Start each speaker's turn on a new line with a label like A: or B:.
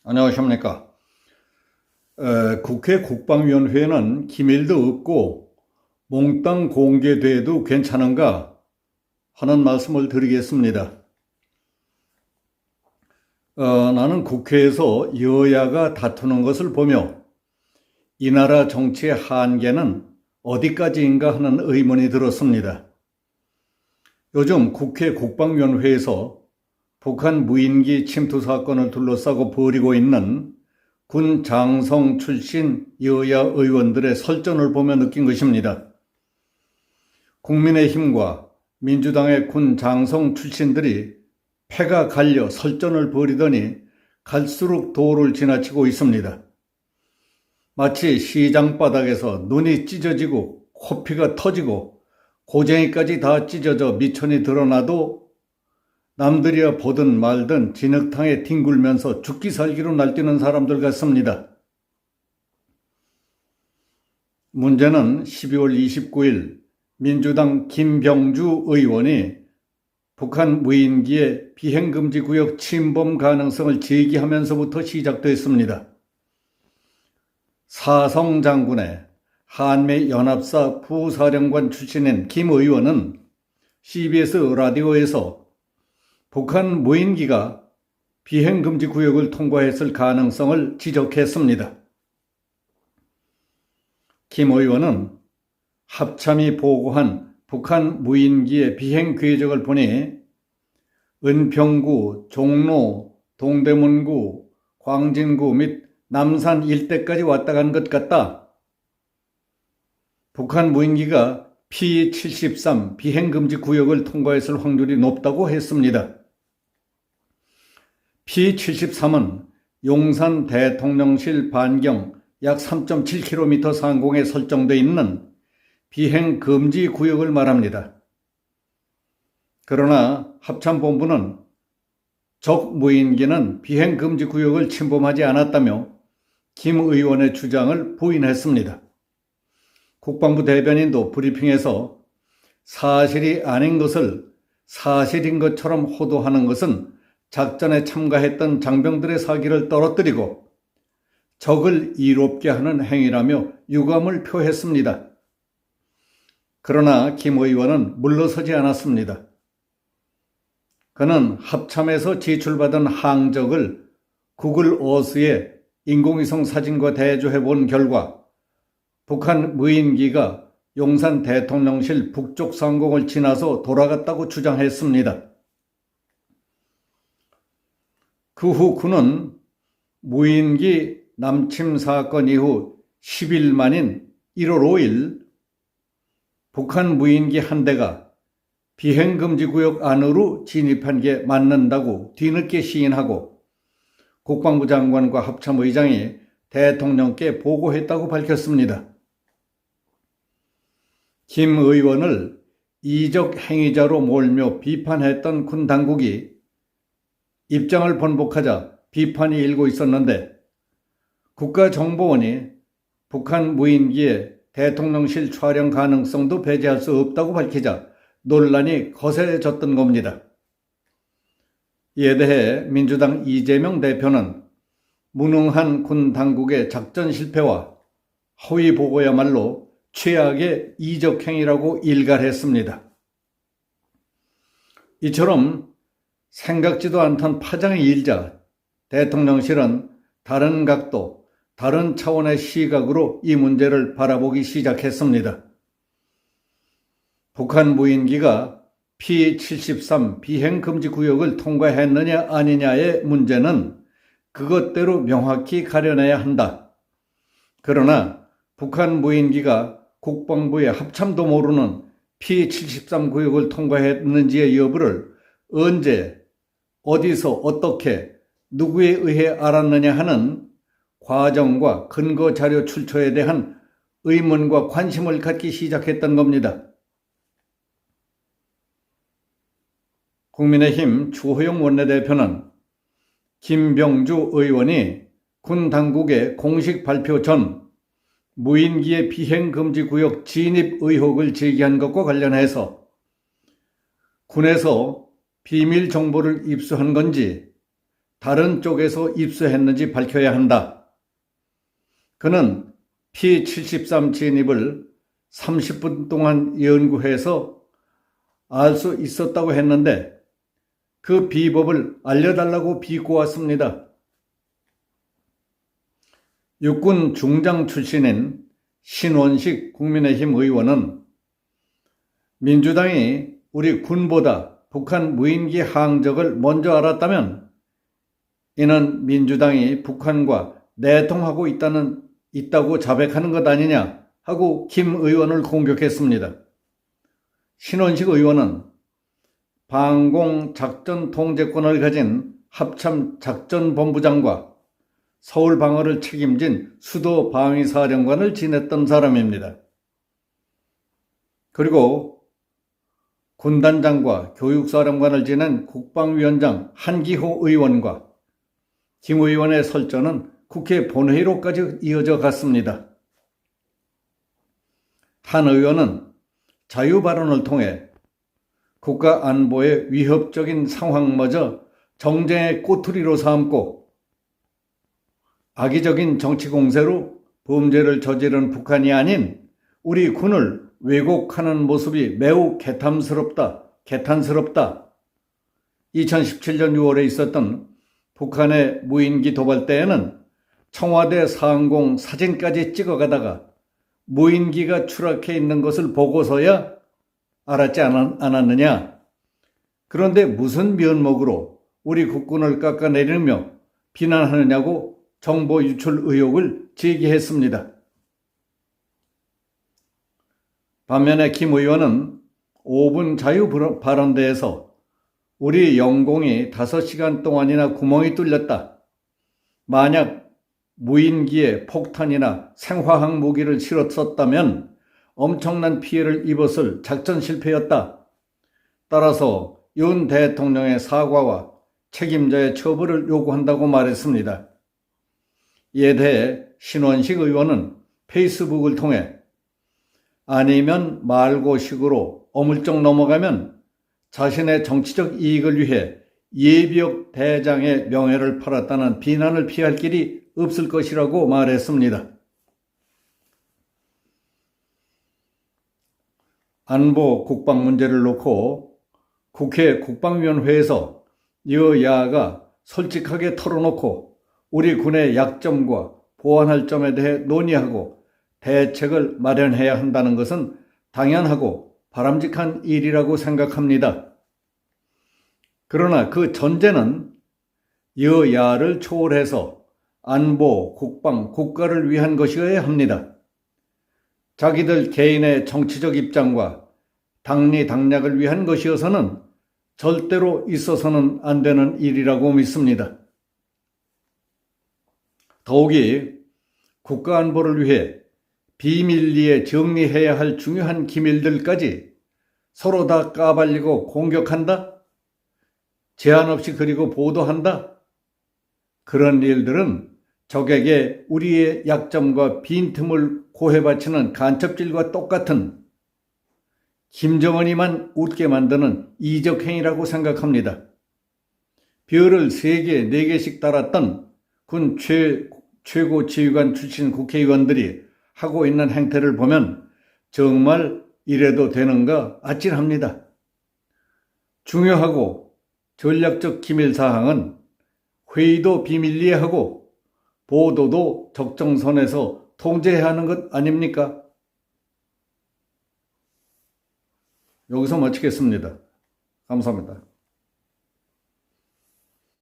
A: 안녕하십니까. 국회 국방위원회는 기밀도 없고 몽땅 공개돼도 괜찮은가 하는 말씀을 드리겠습니다. 나는 국회에서 여야가 다투는 것을 보며 이 나라 정치의 한계는 어디까지인가 하는 의문이 들었습니다. 요즘 국회 국방위원회에서 북한 무인기 침투 사건을 둘러싸고 벌이고 있는 군 장성 출신 여야 의원들의 설전을 보며 느낀 것입니다. 국민의힘과 민주당의 군 장성 출신들이 패가 갈려 설전을 벌이더니 갈수록 도를 지나치고 있습니다. 마치 시장 바닥에서 눈이 찢어지고 코피가 터지고 고쟁이까지 다 찢어져 미천이 드러나도 남들이야 보든 말든 진흙탕에 뒹굴면서 죽기 살기로 날뛰는 사람들 같습니다. 문제는 12월 29일 민주당 김병주 의원이 북한 무인기의 비행금지 구역 침범 가능성을 제기하면서부터 시작됐습니다. 사성 장군의 한미연합사 부사령관 출신인 김 의원은 CBS 라디오에서 북한 무인기가 비행금지 구역을 통과했을 가능성을 지적했습니다. 김 의원은 합참이 보고한 북한 무인기의 비행 궤적을 보니 은평구, 종로, 동대문구, 광진구 및 남산 일대까지 왔다 간 것 같다. 북한 무인기가 P-73 비행금지 구역을 통과했을 확률이 높다고 했습니다. P-73은 용산 대통령실 반경 약 3.7km 상공에 설정되어 있는 비행금지 구역을 말합니다. 그러나 합참본부는 적 무인기는 비행금지 구역을 침범하지 않았다며 김 의원의 주장을 부인했습니다. 국방부 대변인도 브리핑에서 사실이 아닌 것을 사실인 것처럼 호도하는 것은 작전에 참가했던 장병들의 사기를 떨어뜨리고 적을 이롭게 하는 행위라며 유감을 표했습니다. 그러나 김 의원은 물러서지 않았습니다. 그는 합참에서 제출받은 항적을 구글 어스에 인공위성 사진과 대조해 본 결과 북한 무인기가 용산 대통령실 북쪽 상공을 지나서 돌아갔다고 주장했습니다. 그 후 그는 무인기 남침 사건 이후 10일 만인 1월 5일 북한 무인기 한 대가 비행금지 구역 안으로 진입한 게 맞는다고 뒤늦게 시인하고 국방부 장관과 합참의장이 대통령께 보고했다고 밝혔습니다. 김 의원을 이적 행위자로 몰며 비판했던 군 당국이 입장을 번복하자 비판이 일고 있었는데 국가정보원이 북한 무인기의 대통령실 촬영 가능성도 배제할 수 없다고 밝히자 논란이 거세졌던 겁니다. 이에 대해 민주당 이재명 대표는 무능한 군 당국의 작전 실패와 허위 보고야말로 최악의 이적 행위라고 일갈했습니다. 이처럼 생각지도 않던 파장이 일자 대통령실은 다른 각도, 다른 차원의 시각으로 이 문제를 바라보기 시작했습니다. 북한 무인기가 P-73 비행금지 구역을 통과했느냐 아니냐의 문제는 그것대로 명확히 가려내야 한다. 그러나 북한 무인기가 국방부의 합참도 모르는 P-73 구역을 통과했는지의 여부를 언제, 어디서, 어떻게, 누구에 의해 알았느냐 하는 과정과 근거 자료 출처에 대한 의문과 관심을 갖기 시작했던 겁니다. 국민의힘 주호영 원내대표는 김병주 의원이 군 당국의 공식 발표 전 무인기의 비행금지 구역 진입 의혹을 제기한 것과 관련해서 군에서 비밀 정보를 입수한 건지 다른 쪽에서 입수했는지 밝혀야 한다. 그는 P73 진입을 30분 동안 연구해서 알 수 있었다고 했는데 그 비법을 알려달라고 비꼬았습니다. 육군 중장 출신인 신원식 국민의힘 의원은 민주당이 우리 군보다 북한 무인기 항적을 먼저 알았다면 이는 민주당이 북한과 내통하고 있다고 자백하는 것 아니냐 하고 김 의원을 공격했습니다. 신원식 의원은 방공 작전 통제권을 가진 합참작전본부장과 서울 방어를 책임진 수도 방위사령관을 지냈던 사람입니다. 그리고 군단장과 교육사령관을 지낸 국방위원장 한기호 의원과 김 의원의 설전은 국회 본회의로까지 이어져 갔습니다. 한 의원은 자유발언을 통해 국가 안보의 위협적인 상황마저 정쟁의 꼬투리로 삼고 악의적인 정치 공세로 범죄를 저지른 북한이 아닌 우리 군을 왜곡하는 모습이 매우 개탄스럽다. 2017년 6월에 있었던 북한의 무인기 도발 때에는 청와대 상공 사진까지 찍어가다가 무인기가 추락해 있는 것을 보고서야 알았지 않았느냐. 그런데 무슨 면목으로 우리 국군을 깎아내리며 비난하느냐고 정보 유출 의혹을 제기했습니다. 반면에 김 의원은 5분 자유 발언대에서 우리 영공이 5시간 동안이나 구멍이 뚫렸다. 만약 무인기에 폭탄이나 생화학 무기를 실었었다면 엄청난 피해를 입었을 작전 실패였다. 따라서 윤 대통령의 사과와 책임자의 처벌을 요구한다고 말했습니다. 이에 대해 신원식 의원은 페이스북을 통해 아니면 말고식으로 어물쩍 넘어가면 자신의 정치적 이익을 위해 예비역 대장의 명예를 팔았다는 비난을 피할 길이 없을 것이라고 말했습니다. 안보 국방 문제를 놓고 국회 국방위원회에서 여야가 솔직하게 털어놓고 우리 군의 약점과 보완할 점에 대해 논의하고 대책을 마련해야 한다는 것은 당연하고 바람직한 일이라고 생각합니다. 그러나 그 전제는 여야를 초월해서 안보, 국방, 국가를 위한 것이어야 합니다. 자기들 개인의 정치적 입장과 당리당략을 위한 것이어서는 절대로 있어서는 안 되는 일이라고 믿습니다. 더욱이 국가 안보를 위해 비밀리에 정리해야 할 중요한 기밀들까지 서로 다 까발리고 공격한다? 제한 없이 그리고 보도한다? 그런 일들은 적에게 우리의 약점과 빈틈을 고해바치는 간첩질과 똑같은 김정은이만 웃게 만드는 이적 행위라고 생각합니다. 별을 3개, 4개씩 달았던 군 최고 지휘관 출신 국회의원들이 하고 있는 행태를 보면 정말 이래도 되는가 아찔합니다. 중요하고 전략적 기밀사항은 회의도 비밀리에 하고 보도도 적정선에서 통제해야 하는 것 아닙니까? 여기서 마치겠습니다. 감사합니다.